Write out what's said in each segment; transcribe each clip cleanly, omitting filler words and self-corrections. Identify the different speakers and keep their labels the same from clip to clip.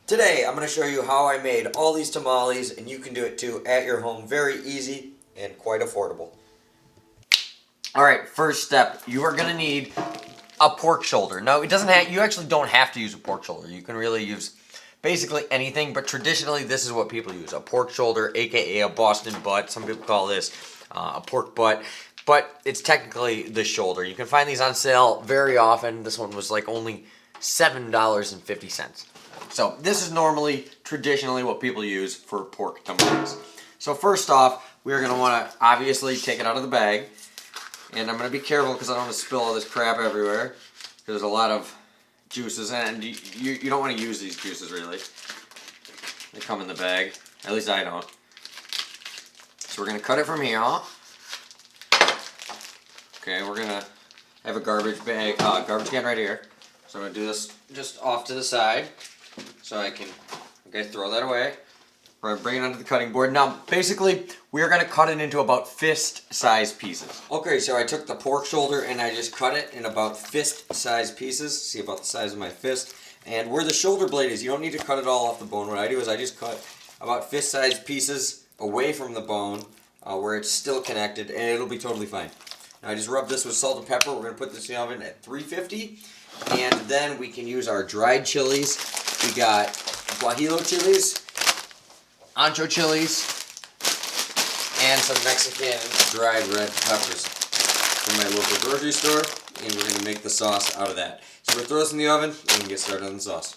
Speaker 1: Today I'm going to show you how I made all these tamales, and you can do it too at your home. Very easy and quite affordable. Alright, first step, you are going to need a pork shoulder. Now it doesn't have, you actually don't have to use a pork shoulder. You can really use basically anything, but traditionally this is what people use. A pork shoulder, aka a Boston butt. Some people call this a pork butt. But it's technically the shoulder. You can find these on sale very often. This one was like only $7.50. So this is normally, traditionally, what people use for pork tamales. So first off, we're going to want to obviously take it out of the bag. And I'm going to be careful because I don't want to spill all this crap everywhere. There's a lot of juices, and you don't want to use these juices really. They come in the bag. At least I don't. So we're going to cut it from here. Okay, we're going to have a garbage bag, garbage can right here. So I'm going to do this just off to the side so I can, throw that away. We're going to bring it onto the cutting board. Now, basically, we're going to cut it into about fist-sized pieces. Okay, so I took the pork shoulder and I just cut it in about fist-sized pieces. See, about the size of my fist. And where the shoulder blade is, you don't need to cut it all off the bone. What I do is I just cut about fist-sized pieces away from the bone where it's still connected, and it'll be totally fine. Now, I just rub this with salt and pepper. We're going to put this in the oven at 350. And then we can use our dried chilies. We got guajillo chilies, ancho chilies, and some Mexican dried red peppers from my local grocery store, and we're going to make the sauce out of that. So we'll throw this in the oven and we can get started on the sauce.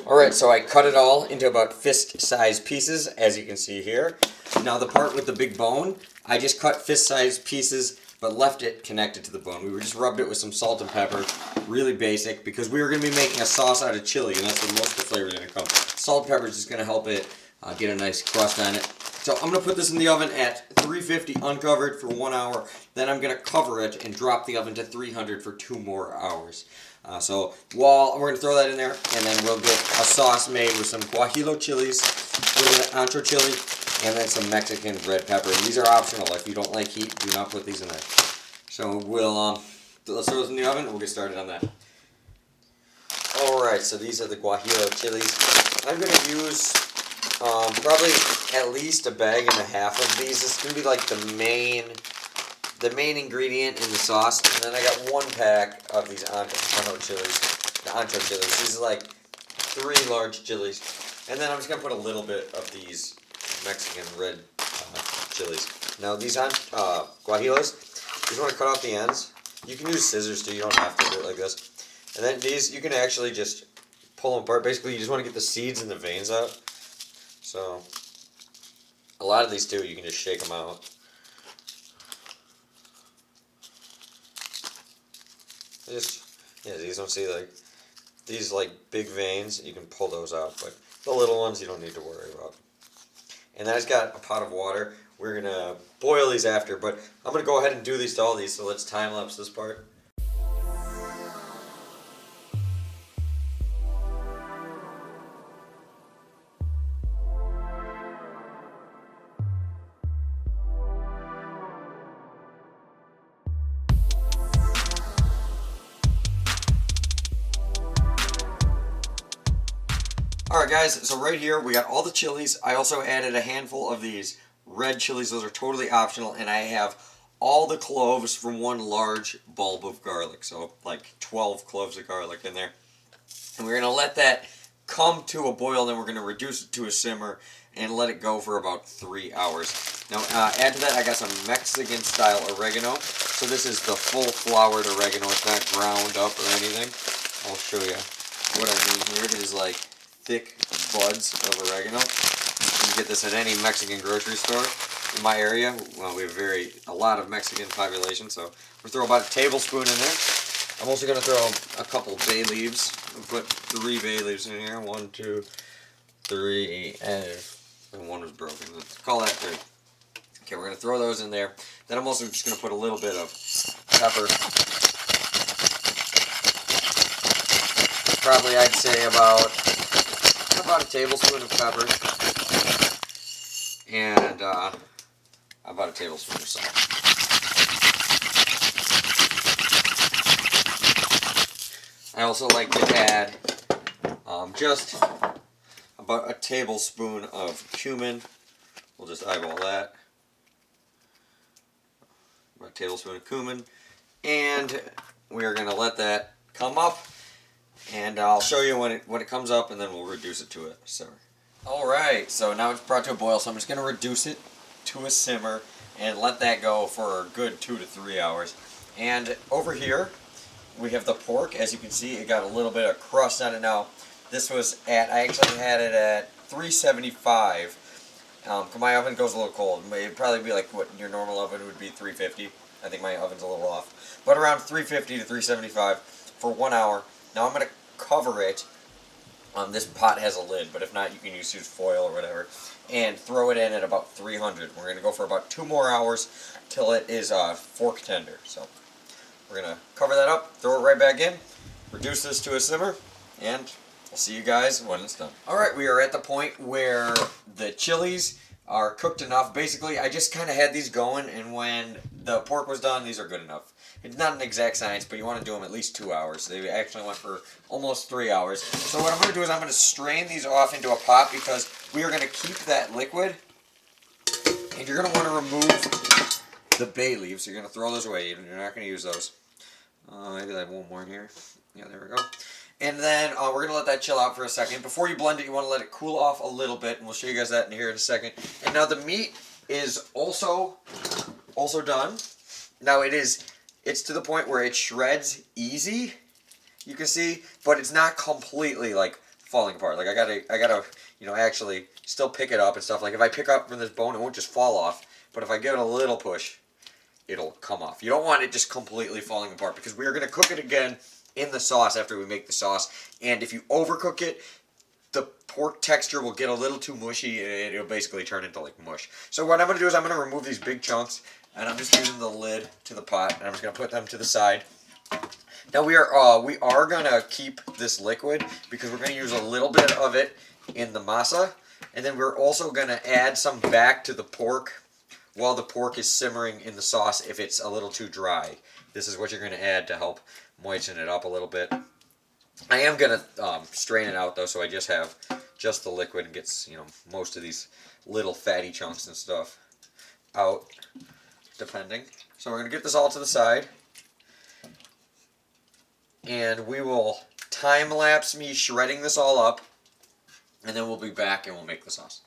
Speaker 1: Alright, so I cut it all into about fist-sized pieces, as you can see here. Now the part with the big bone, I just cut fist-sized pieces but left it connected to the bone. We just rubbed it with some salt and pepper, really basic, because we were going to be making a sauce out of chili, and that's where most of the flavor is going to come. Salt and pepper is just going to help it get a nice crust on it. So I'm going to put this in the oven at 350 uncovered for 1 hour. Then I'm going to cover it and drop the oven to 300 for 2 more hours. So while we're going to throw that in there, and then we'll get a sauce made with some guajillo chilies, with an ancho chili, and then some Mexican red pepper. And these are optional. If you don't like heat, do not put these in there. So we'll let's throw this in the oven and we'll get started on that. Alright, so these are the guajillo chilies. I'm going to use probably at least a bag and a half of these. This is going to be like the main ingredient in the sauce. And then I got 1 pack of these ancho chilies. The ancho chilies. These are like 3 large chilies. And then I'm just going to put a little bit of these Mexican red chilies. Now these guajillos, you just want to cut off the ends. You can use scissors too, you don't have to do it like this. And then these, you can actually just pull them apart. Basically, you just want to get the seeds and the veins out. So, a lot of these too, you can just shake them out. These don't see like, these like big veins, you can pull those out, but the little ones you don't need to worry about. And then I just got a pot of water. We're going to boil these after, but I'm going to go ahead and do these to all these, so let's time-lapse this part. Alright guys, so right here we got all the chilies. I also added a handful of these red chilies. Those are totally optional, and I have all the cloves from 1 large bulb of garlic. So like 12 cloves of garlic in there. And we're going to let that come to a boil, then we're going to reduce it to a simmer and let it go for about 3 hours. Now add to that I got some Mexican style oregano. So this is the full floured oregano. It's not ground up or anything. I'll show you what I mean here. It is like thick buds of oregano. You can get this at any Mexican grocery store. In my area, well, we have a lot of Mexican population, so we'll throw about a tablespoon in there. I'm also going to throw a couple bay leaves. We'll put 3 bay leaves in here. 1, 2, 3, and 1 was broken. Let's call that 3. Okay, we're going to throw those in there. Then I'm also just going to put a little bit of pepper. Probably I'd say about a tablespoon of pepper and about a tablespoon of salt. I also like to add just about a tablespoon of cumin. We'll just eyeball that. About a tablespoon of cumin. And we are going to let that come up. And I'll show you when it comes up, and then we'll reduce it to a simmer. Alright, so now it's brought to a boil, so I'm just going to reduce it to a simmer and let that go for a good 2 to 3 hours. And over here, we have the pork. As you can see, it got a little bit of crust on it now. This was I actually had it at 375. My oven goes a little cold. It'd probably be like what your normal oven would be, 350. I think my oven's a little off. But around 350 to 375 for 1 hour. Now I'm going to cover it. This pot has a lid, but if not, you can use foil or whatever. And throw it in at about 300. We're going to go for about 2 more hours till it is fork tender. So we're going to cover that up, throw it right back in, reduce this to a simmer, and I'll see you guys when it's done. Alright, we are at the point where the chilies are cooked enough. Basically, I just kind of had these going, and when the pork was done, these are good enough. It's not an exact science, but you want to do them at least 2 hours. They actually went for almost 3 hours. So what I'm going to do is I'm going to strain these off into a pot because we are going to keep that liquid. And you're going to want to remove the bay leaves. You're going to throw those away. You're not going to use those. Maybe I have one more in here. Yeah, there we go. And then we're going to let that chill out for a second. Before you blend it, you want to let it cool off a little bit. And we'll show you guys that in here in a second. And now the meat is also done. Now it's to the point where it shreds easy, you can see, but it's not completely like falling apart. Like I gotta, actually still pick it up and stuff. Like if I pick up from this bone, it won't just fall off. But if I give it a little push, it'll come off. You don't want it just completely falling apart because we are gonna cook it again in the sauce after we make the sauce. And if you overcook it, the pork texture will get a little too mushy and it'll basically turn into like mush. So what I'm gonna do is I'm gonna remove these big chunks. And I'm just using the lid to the pot, and I'm just going to put them to the side. Now we are going to keep this liquid because we're going to use a little bit of it in the masa. And then we're also going to add some back to the pork while the pork is simmering in the sauce if it's a little too dry. This is what you're going to add to help moisten it up a little bit. I am going to strain it out, though, so I just have just the liquid and gets, most of these little fatty chunks and stuff out. Depending. So we're going to get this all to the side. And we will time-lapse me shredding this all up. And then we'll be back and we'll make the sauce.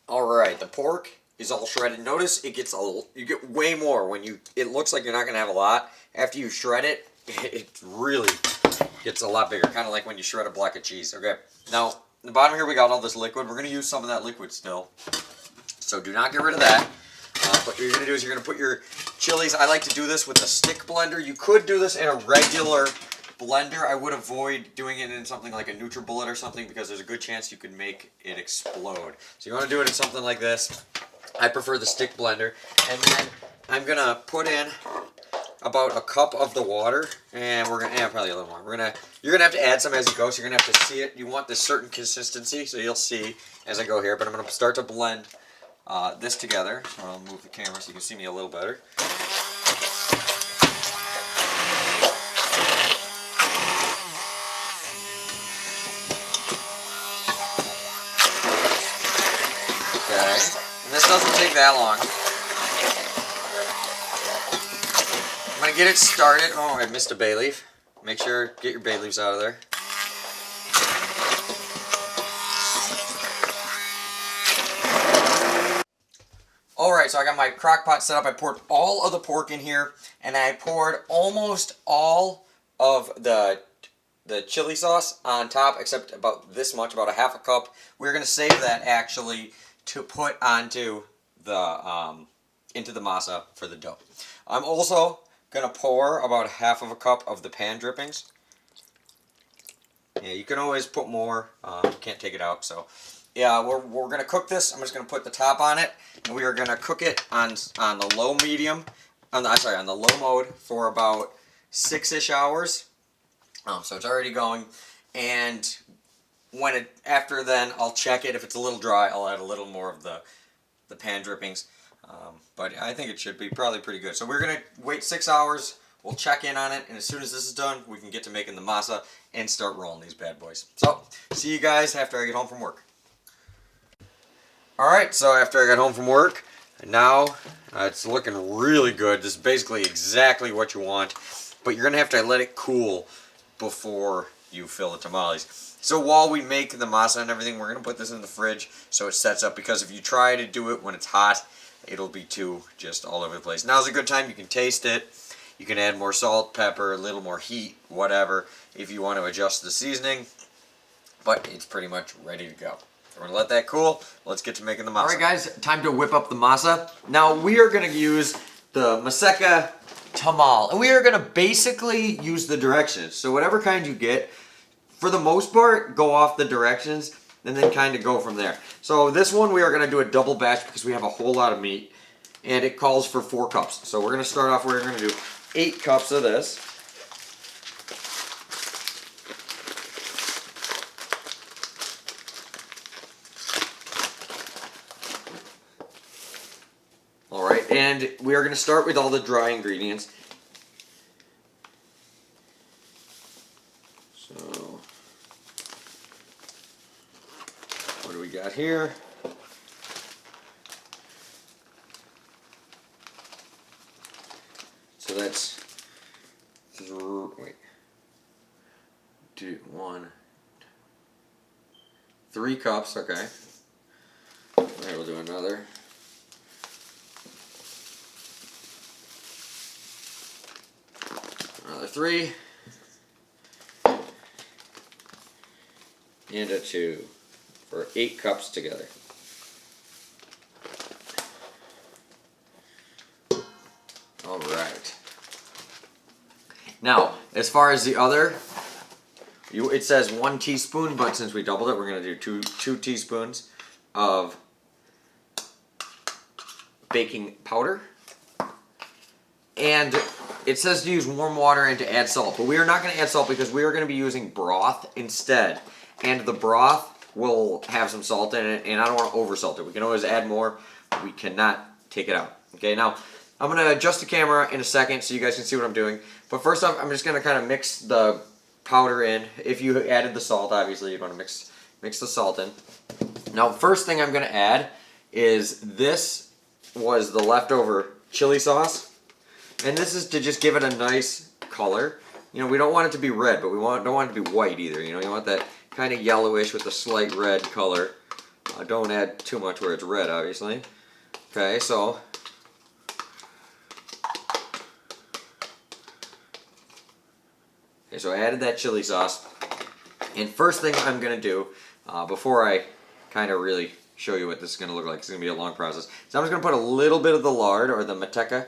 Speaker 1: Alright, the pork is all shredded. Notice it gets you get way more when it looks like you're not going to have a lot. After you shred it, it really gets a lot bigger, kind of like when you shred a block of cheese. Okay, now, in the bottom here we got all this liquid. We're going to use some of that liquid still, so do not get rid of that. What you're going to do is you're going to put your chilies. I like to do this with a stick blender. You could do this in a regular blender. I would avoid doing it in something like a NutriBullet or something because there's a good chance you could make it explode. So you want to do it in something like this. I prefer the stick blender. And then I'm going to put in about a cup of the water, and we're gonna probably a little more. You're gonna have to add some as you go, so you're gonna have to see it. You want this certain consistency, so you'll see as I go here. But I'm gonna start to blend this together. So I'll move the camera so you can see me a little better. Okay, and this doesn't take that long. I'm going to get it started. Oh, I missed a bay leaf. Make sure, get your bay leaves out of there. Alright, so I got my crock pot set up. I poured all of the pork in here, and I poured almost all of the chili sauce on top, except about this much, about a half a cup. We're going to save that, actually, to put onto the, into the masa for the dough. I'm also going to pour about half of a cup of the pan drippings. Yeah, you can always put more. You can't take it out. So, yeah, we're going to cook this. I'm just going to put the top on it, and we are going to cook it on the low medium. On the low mode for about 6-ish hours. So it's already going, and after then, I'll check it. If it's a little dry, I'll add a little more of the the pan drippings. But I think it should be probably pretty good. So we're going to wait 6 hours. We'll check in on it, and as soon as this is done, we can get to making the masa and start rolling these bad boys. So, see you guys after I get home from work. Alright, so after I got home from work, now it's looking really good. This is basically exactly what you want, but you're going to have to let it cool before you fill the tamales. So while we make the masa and everything, we're going to put this in the fridge so it sets up, because if you try to do it when it's hot, it'll be too just all over the place. Now's a good time. You can taste it. You can add more salt, pepper, a little more heat, whatever, if you want to adjust the seasoning. But it's pretty much ready to go. So we're going to let that cool. Let's get to making the masa. Alright guys, time to whip up the masa. Now we are going to use the Maseka Tamale. And we are going to basically use the directions. So whatever kind you get, for the most part, go off the directions and then kind of go from there. So this one we are going to do a double batch because we have a whole lot of meat. And it calls for 4 cups. So we're going to start off, we're going to do 8 cups of this. Alright, and we are going to start with all the dry ingredients. So, what do we got here? So that's 3 cups, okay. Alright, we'll do another. Another 3. And a 2 for 8 cups together. Alright. Now, as far as the other, it says 1 teaspoon, but since we doubled it, we're going to do 2 teaspoons of baking powder. And it says to use warm water and to add salt, but we are not going to add salt because we are going to be using broth instead. And the broth will have some salt in it, and I don't want to over-salt it. We can always add more, but we cannot take it out. Okay, now I'm going to adjust the camera in a second so you guys can see what I'm doing. But first off, I'm just going to kind of mix the powder in. If you added the salt, obviously you'd want to mix the salt in. Now, first thing I'm going to add is this was the leftover chili sauce. And this is to just give it a nice color. You know, we don't want it to be red, but we don't want it to be white either. You know, you want that kind of yellowish with a slight red color. Don't add too much where it's red, obviously. Okay, so I added that chili sauce. And first thing I'm going to do, before I kind of really show you what this is going to look like, it's going to be a long process. So I'm just going to put a little bit of the lard, or the manteca,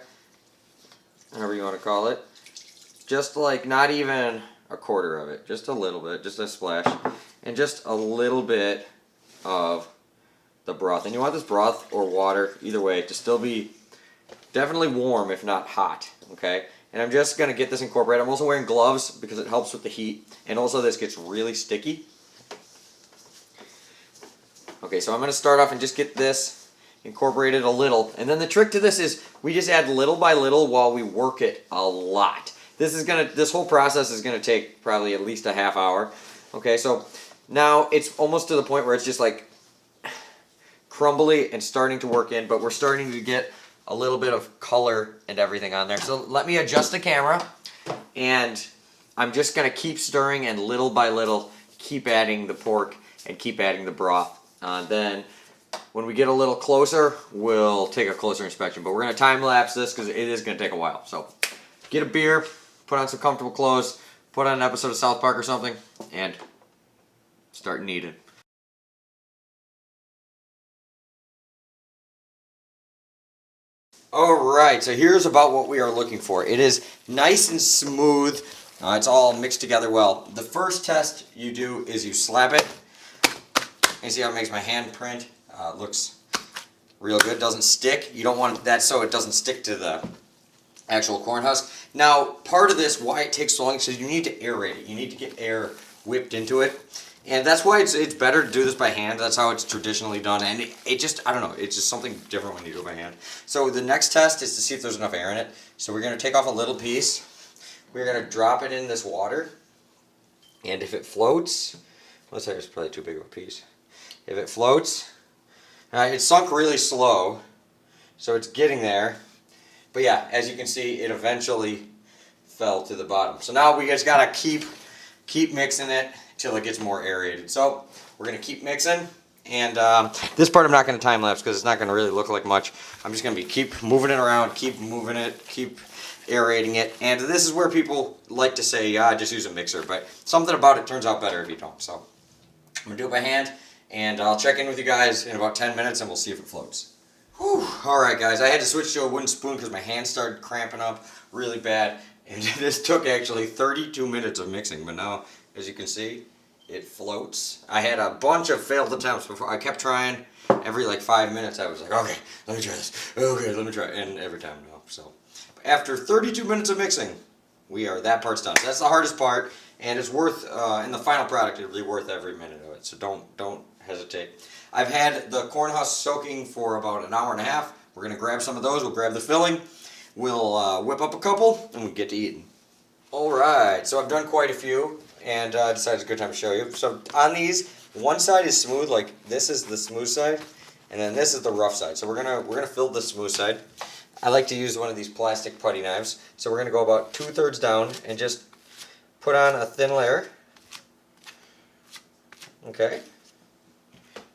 Speaker 1: however you want to call it. Just like not even a quarter of it, just a little bit, just a splash. And just a little bit of the broth. And you want this broth or water, either way, to still be definitely warm, if not hot, okay? And I'm just going to get this incorporated. I'm also wearing gloves because it helps with the heat. And also this gets really sticky. Okay, so I'm going to start off and just get this incorporated a little. And then the trick to this is we just add little by little while we work it a lot. This whole process is going to take probably at least a half hour. Okay, so now it's almost to the point where it's just like crumbly and starting to work in, but we're starting to get a little bit of color and everything on there. So let me adjust the camera, and I'm just going to keep stirring and little by little keep adding the pork and keep adding the broth. Then when we get a little closer, we'll take a closer inspection. But we're going to time lapse this because it is going to take a while. So get a beer, put on some comfortable clothes, put on an episode of South Park or something, and start kneading. Alright, so here's about what we are looking for. It is nice and smooth. It's all mixed together well. The first test you do is you slap it. You see how it makes my hand print? Looks real good. Doesn't stick. You don't want that so it doesn't stick to the actual corn husk. Now, part of this, why it takes so long, is because you need to aerate it. You need to get air whipped into it. And that's why it's better to do this by hand. That's how it's traditionally done. And it just, I don't know, it's just something different when you do it by hand. So the next test is to see if there's enough air in it. So we're going to take off a little piece. We're going to drop it in this water. And if it floats, let's say it's probably too big of a piece. If it floats, it's sunk really slow. So it's getting there. But yeah, as you can see, it eventually fell to the bottom. So now we just got to keep mixing it till it gets more aerated. So we're going to keep mixing, and this part I'm not going to time lapse because it's not going to really look like much. I'm just going to keep moving it around, keep moving it, keep aerating it. And this is where people like to say, yeah, just use a mixer, but something about it turns out better if you don't. So I'm going to do it by hand, and I'll check in with you guys in about 10 minutes and we'll see if it floats. Whew. Alright guys, I had to switch to a wooden spoon because my hands started cramping up really bad. And this took actually 32 minutes of mixing, but now, as you can see, it floats. I had a bunch of failed attempts before. I kept trying. Every like 5 minutes I was like, okay, let me try this. Okay, let me try it. And every time, no. So after 32 minutes of mixing, that part's done. So that's the hardest part, and it's worth, in the final product, it'll be worth every minute of it. So don't hesitate. I've had the corn husk soaking for about an hour and a half. We're going to grab some of those. We'll grab the filling. We'll whip up a couple, and we'll get to eating. Alright, so I've done quite a few, and I decided it's a good time to show you. So on these, one side is smooth, like this is the smooth side, and then this is the rough side. So we're gonna fill the smooth side. I like to use one of these plastic putty knives. So we're gonna go about 2/3 down and just put on a thin layer. Okay.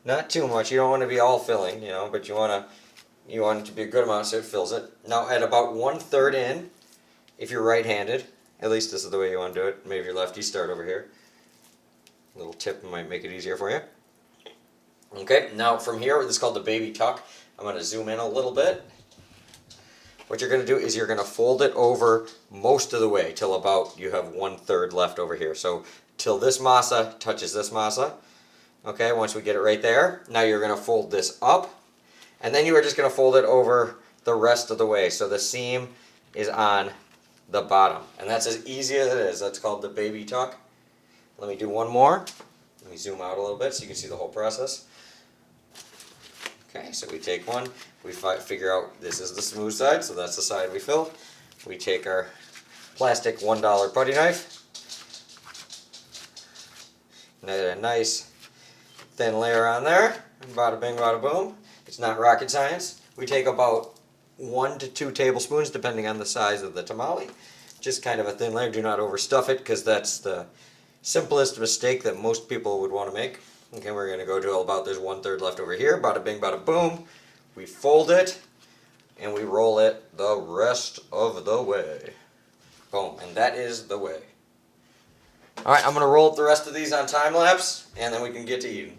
Speaker 1: Not too much. You don't want to be all filling, you know, but you want it to be a good amount so it fills it. Now at about 1/3 in, if you're right-handed, at least this is the way you want to do it. Maybe if you're lefty, start over here. A little tip might make it easier for you. Okay, now from here, this is called the baby tuck. I'm going to zoom in a little bit. What you're going to do is you're going to fold it over most of the way till about you have 1/3 left over here. So till this masa touches this masa. Okay, once we get it right there, now you're going to fold this up. And then you are just going to fold it over the rest of the way. So the seam is on the bottom. And that's as easy as it is. That's called the baby tuck. Let me do one more. Let me zoom out a little bit so you can see the whole process. Okay, so we take one. We figure out this is the smooth side, so that's the side we filled. We take our plastic $1 putty knife. Get a nice thin layer on there. Bada bing, bada boom. It's not rocket science. We take about 1 to 2 tablespoons, depending on the size of the tamale. Just kind of a thin layer. Do not overstuff it, because that's the simplest mistake that most people would want to make. Okay, we're going to go to about there's 1/3 left over here. Bada bing, bada boom. We fold it, and we roll it the rest of the way. Boom, and that is the way. Alright, I'm going to roll the rest of these on time lapse, and then we can get to eating.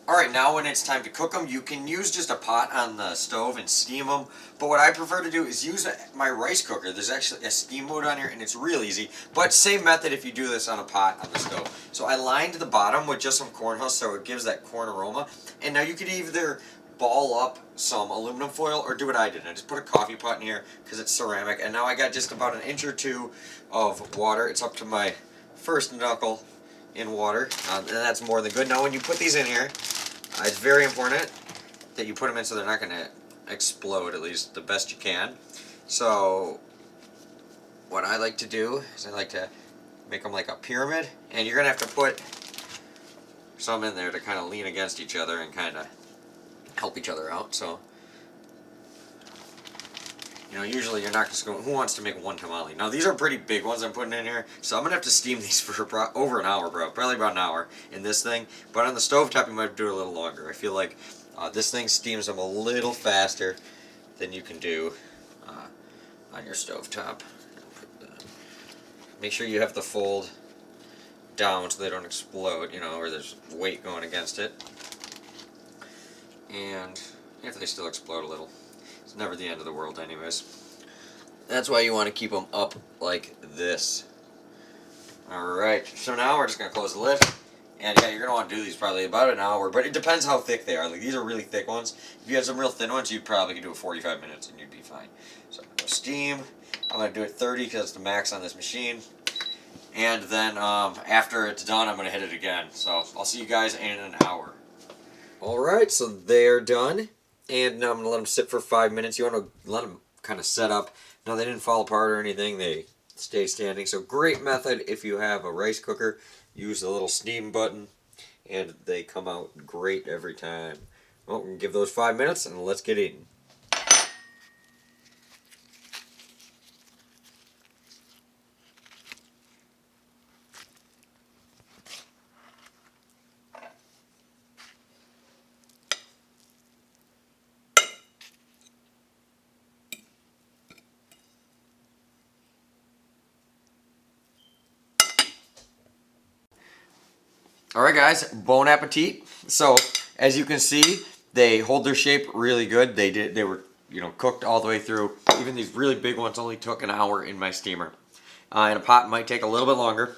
Speaker 1: Alright, now when it's time to cook them, you can use just a pot on the stove and steam them. But what I prefer to do is use my rice cooker. There's actually a steam mode on here, and it's real easy. But same method if you do this on a pot on the stove. So I lined the bottom with just some corn husk so it gives that corn aroma. And now you could either ball up some aluminum foil or do what I did. I just put a coffee pot in here because it's ceramic. And now I got just about 1 inch or 2 of water. It's up to my first knuckle in water. And that's more than good. Now when you put these in here, it's very important that you put them in so they're not going to explode, at least the best you can. So what I like to do is I like to make them like a pyramid, and you're going to have to put some in there to kind of lean against each other and kind of help each other out. So You know, usually you're not just going, who wants to make one tamale? Now these are pretty big ones I'm putting in here, so I'm going to have to steam these for over an hour, bro. Probably about an hour in this thing. But on the stovetop you might do it a little longer. I feel like this thing steams them a little faster than you can do on your stovetop. Make sure you have the fold down so they don't explode, you know, or there's weight going against it. And if they still explode a little, it's never the end of the world anyways. That's why you want to keep them up like this. Alright, so now we're just going to close the lid. And yeah, you're going to want to do these probably about an hour, but it depends how thick they are. Like, these are really thick ones. If you had some real thin ones, you probably could do it 45 minutes and you'd be fine. So, steam. I'm going to do it 30 because it's the max on this machine. And then after it's done, I'm going to hit it again. So, I'll see you guys in an hour. Alright, so they're done. And now I'm going to let them sit for 5 minutes. You want to let them kind of set up. Now, they didn't fall apart or anything. They stay standing. So, great method if you have a rice cooker. Use the little steam button, and they come out great every time. Well, we can give those 5 minutes, and let's get eating. Alright guys, bon appetit. So, as you can see, they hold their shape really good. They were, you know, cooked all the way through. Even these really big ones only took an hour in my steamer. In a pot might take a little bit longer.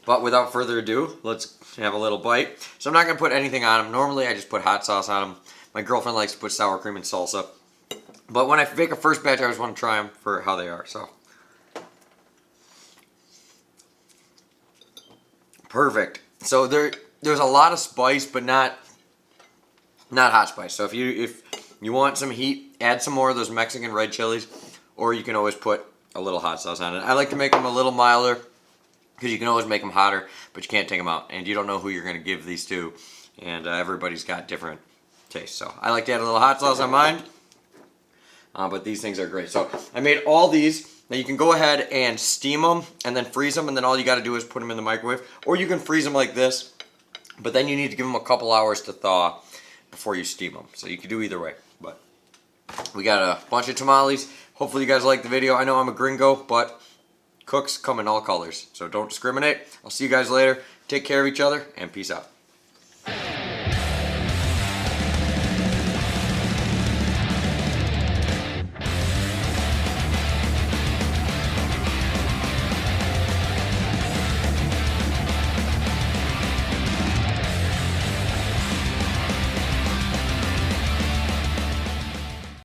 Speaker 1: But without further ado, let's have a little bite. So I'm not going to put anything on them. Normally I just put hot sauce on them. My girlfriend likes to put sour cream and salsa. But when I make a first batch, I always want to try them for how they are. So, perfect. So there's a lot of spice, but not hot spice. So if you want some heat, add some more of those Mexican red chilies, or you can always put a little hot sauce on it. I like to make them a little milder because you can always make them hotter, but you can't take them out, and you don't know who you're going to give these to, and everybody's got different tastes. So I like to add a little hot sauce on mine, but these things are great. So I made all these. Now you can go ahead and steam them and then freeze them, and then all you got to do is put them in the microwave. Or you can freeze them like this, but then you need to give them a couple hours to thaw before you steam them. So you can do either way. But we got a bunch of tamales. Hopefully you guys like the video. I know I'm a gringo, but cooks come in all colors. So don't discriminate. I'll see you guys later. Take care of each other, and peace out.